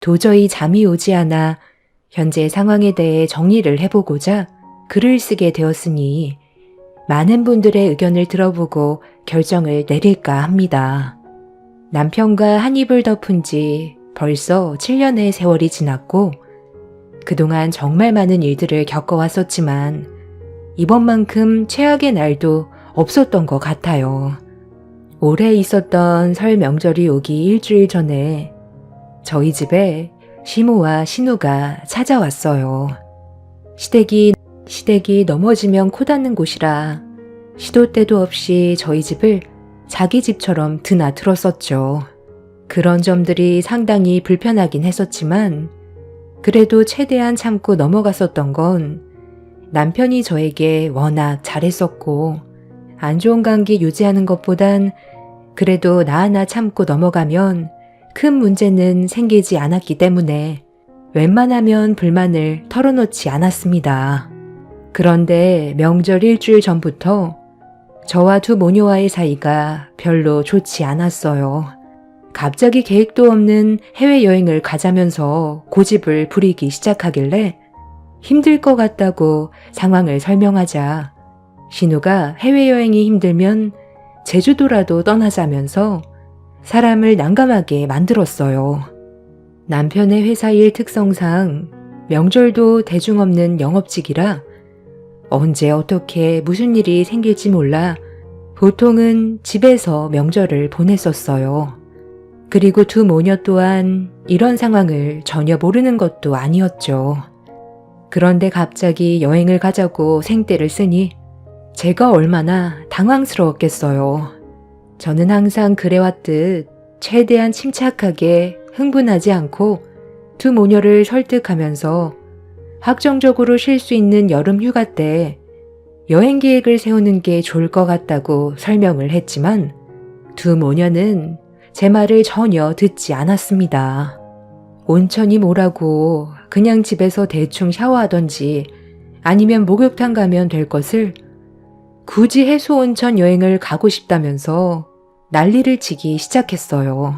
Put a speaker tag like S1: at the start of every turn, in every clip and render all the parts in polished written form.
S1: 도저히 잠이 오지 않아 현재 상황에 대해 정리를 해보고자 글을 쓰게 되었으니 많은 분들의 의견을 들어보고 결정을 내릴까 합니다. 남편과 한 입을 덮은 지 벌써 7년의 세월이 지났고 그동안 정말 많은 일들을 겪어왔었지만 이번만큼 최악의 날도 없었던 것 같아요. 올해 있었던 설 명절이 오기 일주일 전에 저희 집에 시모와 신우가 찾아왔어요. 시댁이 넘어지면 코 닿는 곳이라 시도 때도 없이 저희 집을 자기 집처럼 드나들었었죠. 그런 점들이 상당히 불편하긴 했었지만 그래도 최대한 참고 넘어갔었던 건 남편이 저에게 워낙 잘했었고 안 좋은 관계 유지하는 것보단 그래도 나 하나 참고 넘어가면 큰 문제는 생기지 않았기 때문에 웬만하면 불만을 털어놓지 않았습니다. 그런데 명절 일주일 전부터 저와 두 모녀와의 사이가 별로 좋지 않았어요. 갑자기 계획도 없는 해외여행을 가자면서 고집을 부리기 시작하길래 힘들 것 같다고 상황을 설명하자 신우가 해외여행이 힘들면 제주도라도 떠나자면서 사람을 난감하게 만들었어요. 남편의 회사 일 특성상 명절도 대중 없는 영업직이라 언제 어떻게 무슨 일이 생길지 몰라 보통은 집에서 명절을 보냈었어요. 그리고 두 모녀 또한 이런 상황을 전혀 모르는 것도 아니었죠. 그런데 갑자기 여행을 가자고 생떼를 쓰니 제가 얼마나 당황스러웠겠어요. 저는 항상 그래왔듯 최대한 침착하게 흥분하지 않고 두 모녀를 설득하면서 확정적으로 쉴 수 있는 여름 휴가 때 여행 계획을 세우는 게 좋을 것 같다고 설명을 했지만 두 모녀는 제 말을 전혀 듣지 않았습니다. 온천이 뭐라고 그냥 집에서 대충 샤워하던지 아니면 목욕탕 가면 될 것을 굳이 해수온천 여행을 가고 싶다면서 난리를 치기 시작했어요.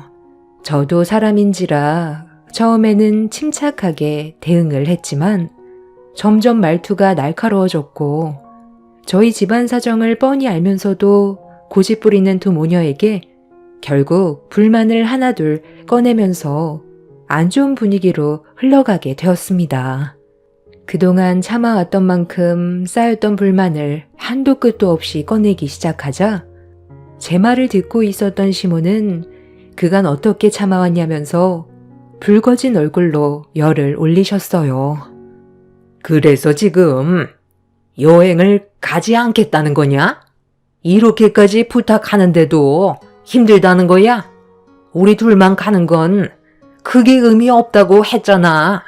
S1: 저도 사람인지라 처음에는 침착하게 대응을 했지만 점점 말투가 날카로워졌고 저희 집안 사정을 뻔히 알면서도 고집 부리는 두 모녀에게 결국 불만을 하나둘 꺼내면서 안 좋은 분위기로 흘러가게 되었습니다. 그동안 참아왔던 만큼 쌓였던 불만을 한도 끝도 없이 꺼내기 시작하자 제 말을 듣고 있었던 시모는 그간 어떻게 참아왔냐면서 붉어진 얼굴로 열을 올리셨어요. 그래서 지금 여행을 가지 않겠다는 거냐? 이렇게까지 부탁하는데도 힘들다는 거야? 우리 둘만 가는 건 크게 의미 없다고 했잖아.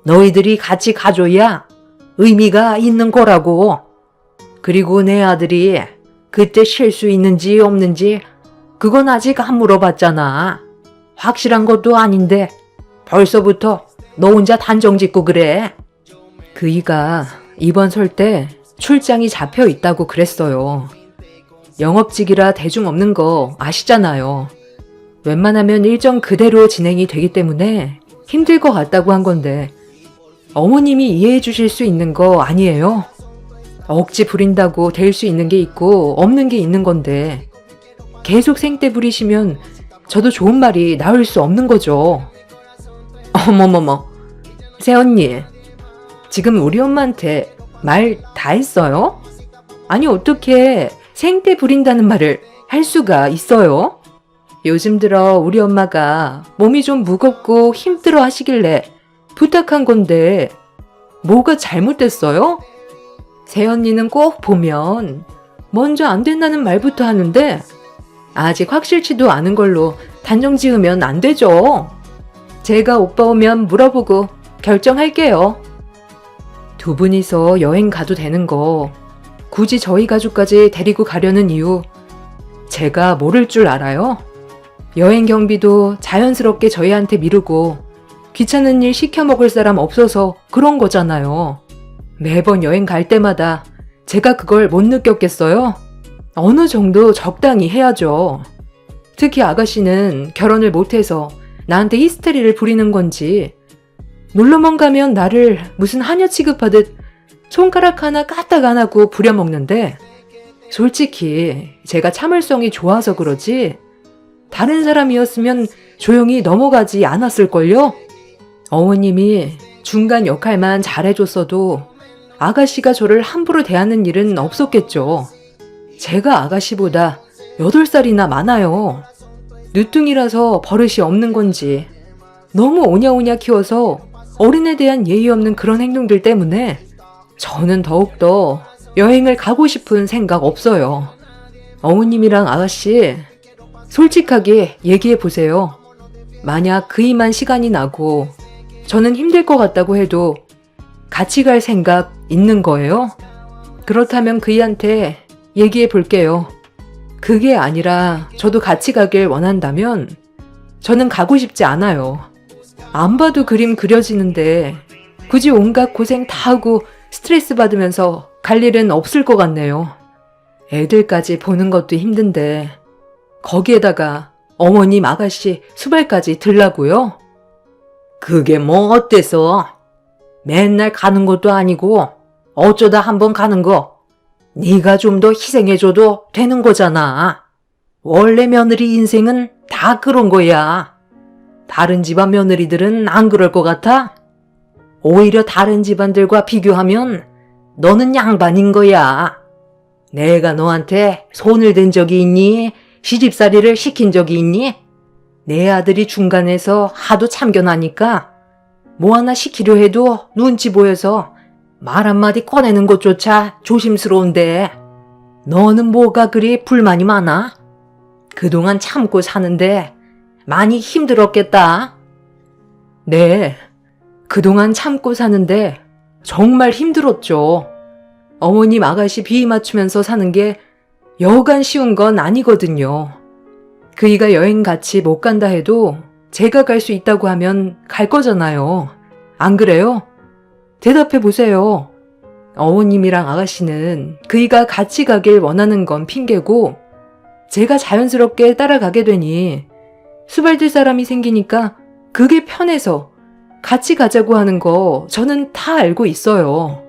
S1: 너희들이 같이 가줘야 의미가 있는 거라고. 그리고 내 아들이 그때 쉴 수 있는지 없는지 그건 아직 안 물어봤잖아. 확실한 것도 아닌데 벌써부터 너 혼자 단정 짓고 그래. 그이가 이번 설 때 출장이 잡혀 있다고 그랬어요. 영업직이라 대중 없는 거 아시잖아요. 웬만하면 일정 그대로 진행이 되기 때문에 힘들 것 같다고 한 건데 어머님이 이해해 주실 수 있는 거 아니에요? 억지 부린다고 될 수 있는 게 있고 없는 게 있는 건데 계속 생떼 부리시면 저도 좋은 말이 나올 수 없는 거죠. 어머머머, 새언니, 지금 우리 엄마한테 말 다 했어요? 아니 어떻게 생떼 부린다는 말을 할 수가 있어요? 요즘 들어 우리 엄마가 몸이 좀 무겁고 힘들어 하시길래 부탁한 건데 뭐가 잘못됐어요? 새언니는 꼭 보면 먼저 안 된다는 말부터 하는데 아직 확실치도 않은 걸로 단정 지으면 안 되죠. 제가 오빠 오면 물어보고 결정할게요. 두 분이서 여행 가도 되는 거 굳이 저희 가족까지 데리고 가려는 이유 제가 모를 줄 알아요? 여행 경비도 자연스럽게 저희한테 미루고 귀찮은 일 시켜 먹을 사람 없어서 그런 거잖아요. 매번 여행 갈 때마다 제가 그걸 못 느꼈겠어요? 어느 정도 적당히 해야죠. 특히 아가씨는 결혼을 못해서 나한테 히스테리를 부리는 건지 놀러만 가면 나를 무슨 하녀 취급하듯 손가락 하나 까딱 안 하고 부려먹는데 솔직히 제가 참을성이 좋아서 그러지 다른 사람이었으면 조용히 넘어가지 않았을걸요? 어머님이 중간 역할만 잘해줬어도 아가씨가 저를 함부로 대하는 일은 없었겠죠. 제가 아가씨보다 8살이나 많아요. 늦둥이라서 버릇이 없는 건지 너무 오냐오냐 키워서 어른에 대한 예의 없는 그런 행동들 때문에 저는 더욱더 여행을 가고 싶은 생각 없어요. 어머님이랑 아가씨 솔직하게 얘기해 보세요. 만약 그이만 시간이 나고 저는 힘들 것 같다고 해도 같이 갈 생각 있는 거예요? 그렇다면 그이한테 얘기해 볼게요. 그게 아니라 저도 같이 가길 원한다면 저는 가고 싶지 않아요. 안 봐도 그림 그려지는데 굳이 온갖 고생 다 하고 스트레스 받으면서 갈 일은 없을 것 같네요. 애들까지 보는 것도 힘든데 거기에다가 어머님 아가씨 수발까지 들라고요? 그게 뭐 어때서? 맨날 가는 것도 아니고 어쩌다 한번 가는 거 네가 좀 더 희생해줘도 되는 거잖아. 원래 며느리 인생은 다 그런 거야. 다른 집안 며느리들은 안 그럴 것 같아? 오히려 다른 집안들과 비교하면 너는 양반인 거야. 내가 너한테 손을 댄 적이 있니? 시집살이를 시킨 적이 있니? 내 아들이 중간에서 하도 참견하니까 뭐 하나 시키려 해도 눈치 보여서 말 한마디 꺼내는 것조차 조심스러운데 너는 뭐가 그리 불만이 많아? 그동안 참고 사는데 많이 힘들었겠다. 네, 그동안 참고 사는데 정말 힘들었죠. 어머님 아가씨 비위 맞추면서 사는 게 여간 쉬운 건 아니거든요. 그이가 여행 같이 못 간다 해도 제가 갈 수 있다고 하면 갈 거잖아요. 안 그래요? 대답해 보세요. 어머님이랑 아가씨는 그이가 같이 가길 원하는 건 핑계고 제가 자연스럽게 따라가게 되니 수발들 사람이 생기니까 그게 편해서 같이 가자고 하는 거 저는 다 알고 있어요.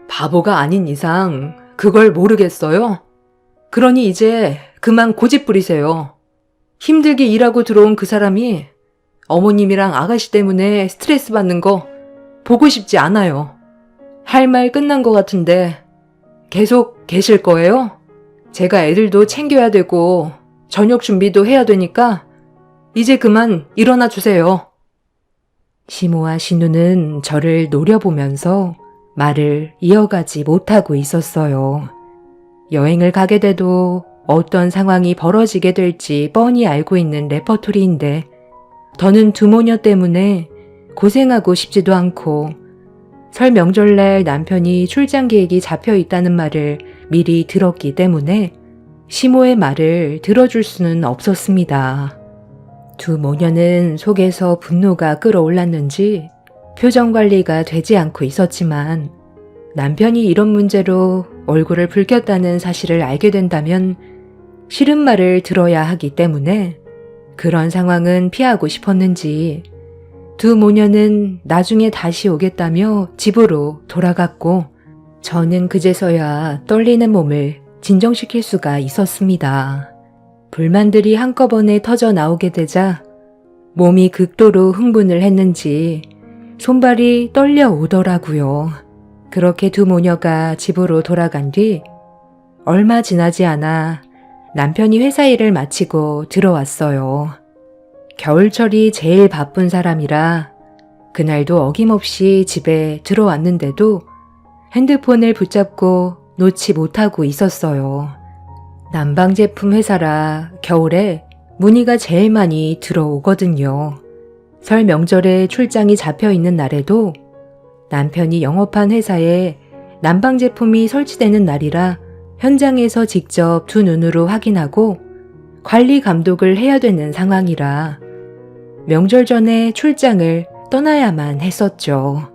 S1: 바보가 아닌 이상 그걸 모르겠어요? 그러니 이제 그만 고집 부리세요. 힘들게 일하고 들어온 그 사람이 어머님이랑 아가씨 때문에 스트레스 받는 거 보고 싶지 않아요. 할 말 끝난 것 같은데 계속 계실 거예요? 제가 애들도 챙겨야 되고 저녁 준비도 해야 되니까 이제 그만 일어나 주세요. 시모와 신우는 저를 노려보면서 말을 이어가지 못하고 있었어요. 여행을 가게 돼도 어떤 상황이 벌어지게 될지 뻔히 알고 있는 레퍼토리인데 더는 두 모녀 때문에 고생하고 싶지도 않고 설 명절날 남편이 출장 계획이 잡혀 있다는 말을 미리 들었기 때문에 시모의 말을 들어줄 수는 없었습니다. 두 모녀는 속에서 분노가 끌어올랐는지 표정 관리가 되지 않고 있었지만 남편이 이런 문제로 얼굴을 붉혔다는 사실을 알게 된다면 싫은 말을 들어야 하기 때문에 그런 상황은 피하고 싶었는지 두 모녀는 나중에 다시 오겠다며 집으로 돌아갔고 저는 그제서야 떨리는 몸을 진정시킬 수가 있었습니다. 불만들이 한꺼번에 터져 나오게 되자 몸이 극도로 흥분을 했는지 손발이 떨려오더라고요. 그렇게 두 모녀가 집으로 돌아간 뒤 얼마 지나지 않아 남편이 회사 일을 마치고 들어왔어요. 겨울철이 제일 바쁜 사람이라 그날도 어김없이 집에 들어왔는데도 핸드폰을 붙잡고 놓지 못하고 있었어요. 난방 제품 회사라 겨울에 문의가 제일 많이 들어오거든요. 설 명절에 출장이 잡혀 있는 날에도 남편이 영업한 회사에 난방 제품이 설치되는 날이라 현장에서 직접 두 눈으로 확인하고 관리 감독을 해야 되는 상황이라 명절 전에 출장을 떠나야만 했었죠.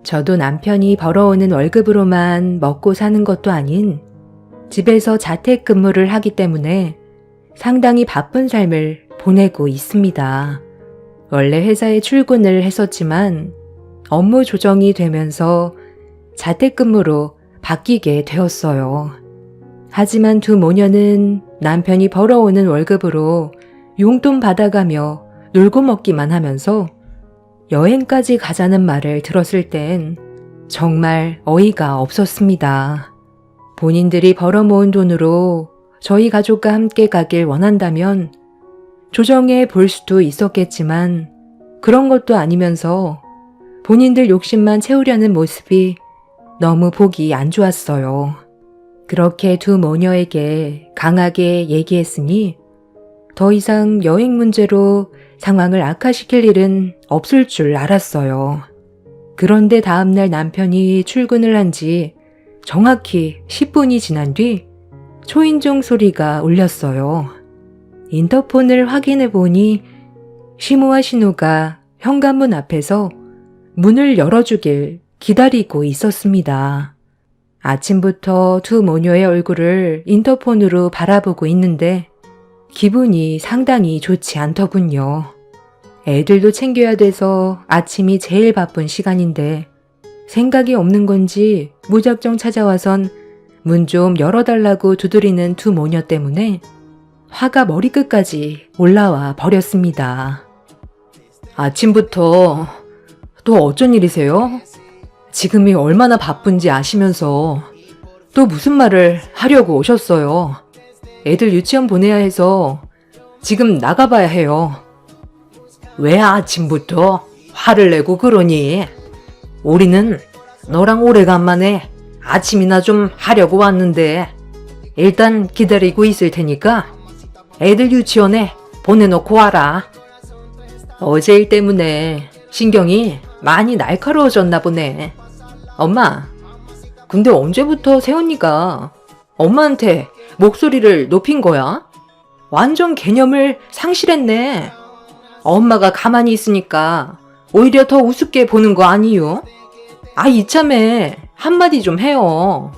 S1: 저도 남편이 벌어오는 월급으로만 먹고 사는 것도 아닌 집에서 자택근무를 하기 때문에 상당히 바쁜 삶을 보내고 있습니다. 원래 회사에 출근을 했었지만 업무 조정이 되면서 자택근무로 바뀌게 되었어요. 하지만 두 모녀는 남편이 벌어오는 월급으로 용돈 받아가며 놀고 먹기만 하면서 여행까지 가자는 말을 들었을 땐 정말 어이가 없었습니다. 본인들이 벌어모은 돈으로 저희 가족과 함께 가길 원한다면 조정해 볼 수도 있었겠지만 그런 것도 아니면서 본인들 욕심만 채우려는 모습이 너무 보기 안 좋았어요. 그렇게 두 모녀에게 강하게 얘기했으니 더 이상 여행 문제로 상황을 악화시킬 일은 없을 줄 알았어요. 그런데 다음날 남편이 출근을 한 지 정확히 10분이 지난 뒤 초인종 소리가 울렸어요. 인터폰을 확인해 보니 시모와 신우가 현관문 앞에서 문을 열어주길 기다리고 있었습니다. 아침부터 두 모녀의 얼굴을 인터폰으로 바라보고 있는데 기분이 상당히 좋지 않더군요. 애들도 챙겨야 돼서 아침이 제일 바쁜 시간인데 생각이 없는 건지 무작정 찾아와선 문 좀 열어달라고 두드리는 두 모녀 때문에 화가 머리끝까지 올라와 버렸습니다. 아침부터 또 어쩐 일이세요? 지금이 얼마나 바쁜지 아시면서 또 무슨 말을 하려고 오셨어요? 애들 유치원 보내야 해서 지금 나가봐야 해요. 왜 아침부터 화를 내고 그러니? 우리는 너랑 오래간만에 아침이나 좀 하려고 왔는데 일단 기다리고 있을 테니까 애들 유치원에 보내놓고 와라. 어제 일 때문에 신경이 많이 날카로워졌나 보네. 엄마, 근데 언제부터 새언니가 엄마한테 목소리를 높인 거야? 완전 개념을 상실했네. 엄마가 가만히 있으니까 오히려 더 우습게 보는 거 아니요? 아, 이참에 한마디 좀 해요.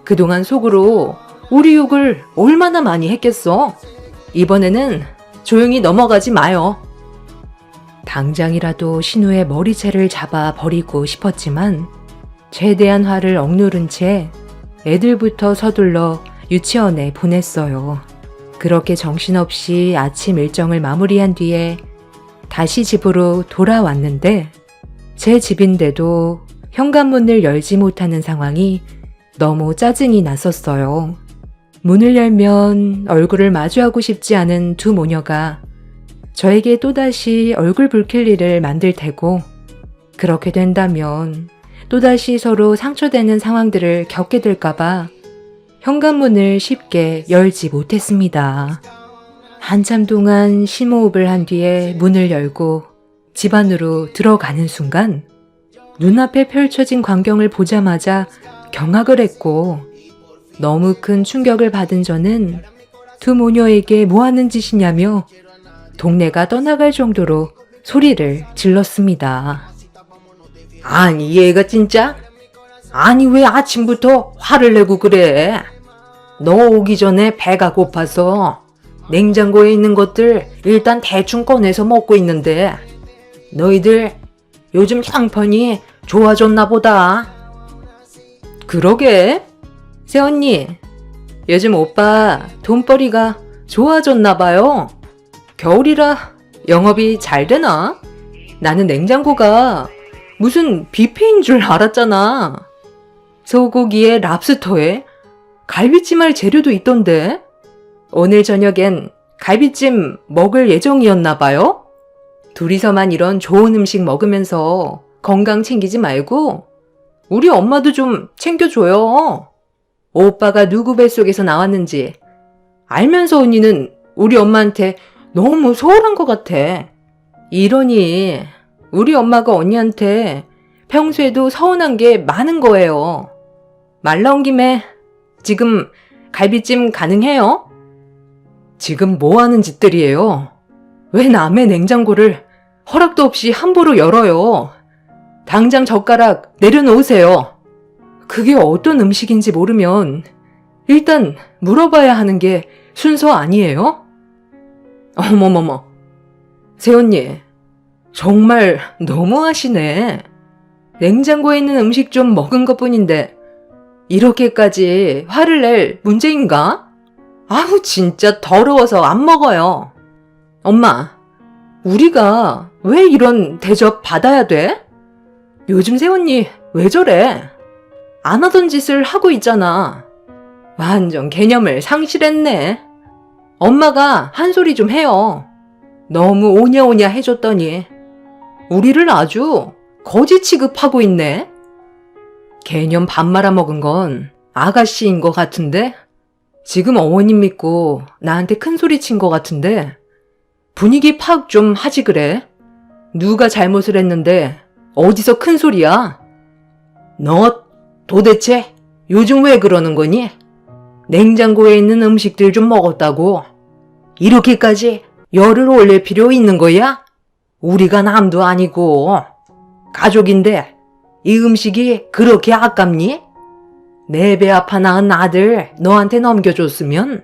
S1: 그동안 속으로 우리 욕을 얼마나 많이 했겠어? 이번에는 조용히 넘어가지 마요. 당장이라도 신우의 머리채를 잡아 버리고 싶었지만 최대한 화를 억누른 채 애들부터 서둘러 유치원에 보냈어요. 그렇게 정신없이 아침 일정을 마무리한 뒤에 다시 집으로 돌아왔는데 제 집인데도 현관문을 열지 못하는 상황이 너무 짜증이 났었어요. 문을 열면 얼굴을 마주하고 싶지 않은 두 모녀가 저에게 또다시 얼굴 붉힐 일을 만들 테고 그렇게 된다면 또다시 서로 상처되는 상황들을 겪게 될까봐 현관문을 쉽게 열지 못했습니다. 한참 동안 심호흡을 한 뒤에 문을 열고 집 안으로 들어가는 순간 눈앞에 펼쳐진 광경을 보자마자 경악을 했고 너무 큰 충격을 받은 저는 두 모녀에게 뭐 하는 짓이냐며 동네가 떠나갈 정도로 소리를 질렀습니다. 아니 얘가 진짜? 아니 왜 아침부터 화를 내고 그래? 너 오기 전에 배가 고파서 냉장고에 있는 것들 일단 대충 꺼내서 먹고 있는데 너희들 요즘 형편이 좋아졌나 보다. 그러게? 새언니, 요즘 오빠 돈벌이가 좋아졌나 봐요. 겨울이라 영업이 잘 되나? 나는 냉장고가 무슨 뷔페인 줄 알았잖아. 소고기에 랍스터에 갈비찜 할 재료도 있던데 오늘 저녁엔 갈비찜 먹을 예정이었나 봐요? 둘이서만 이런 좋은 음식 먹으면서 건강 챙기지 말고 우리 엄마도 좀 챙겨줘요. 오빠가 누구 뱃속에서 나왔는지 알면서 언니는 우리 엄마한테 너무 소홀한 것 같아. 이러니 우리 엄마가 언니한테 평소에도 서운한 게 많은 거예요. 말 나온 김에 지금 갈비찜 가능해요? 지금 뭐 하는 짓들이에요? 왜 남의 냉장고를 허락도 없이 함부로 열어요? 당장 젓가락 내려놓으세요. 그게 어떤 음식인지 모르면 일단 물어봐야 하는 게 순서 아니에요? 어머머머. 새언니, 왜 그러세요? 정말 너무하시네. 냉장고에 있는 음식 좀 먹은 것뿐인데 이렇게까지 화를 낼 문제인가? 아우 진짜 더러워서 안 먹어요. 엄마, 우리가 왜 이런 대접 받아야 돼? 요즘 새언니 왜 저래? 안 하던 짓을 하고 있잖아. 완전 개념을 상실했네. 엄마가 한 소리 좀 해요. 너무 오냐오냐 해줬더니 우리를 아주 거지 취급하고 있네. 개념 밥 말아먹은 건 아가씨인 것 같은데? 지금 어머님 믿고 나한테 큰 소리 친 것 같은데 분위기 파악 좀 하지 그래? 누가 잘못을 했는데 어디서 큰 소리야? 너 도대체 요즘 왜 그러는 거니? 냉장고에 있는 음식들 좀 먹었다고 이렇게까지 열을 올릴 필요 있는 거야? 우리가 남도 아니고 가족인데 이 음식이 그렇게 아깝니? 내 배 아파 낳은 아들 너한테 넘겨줬으면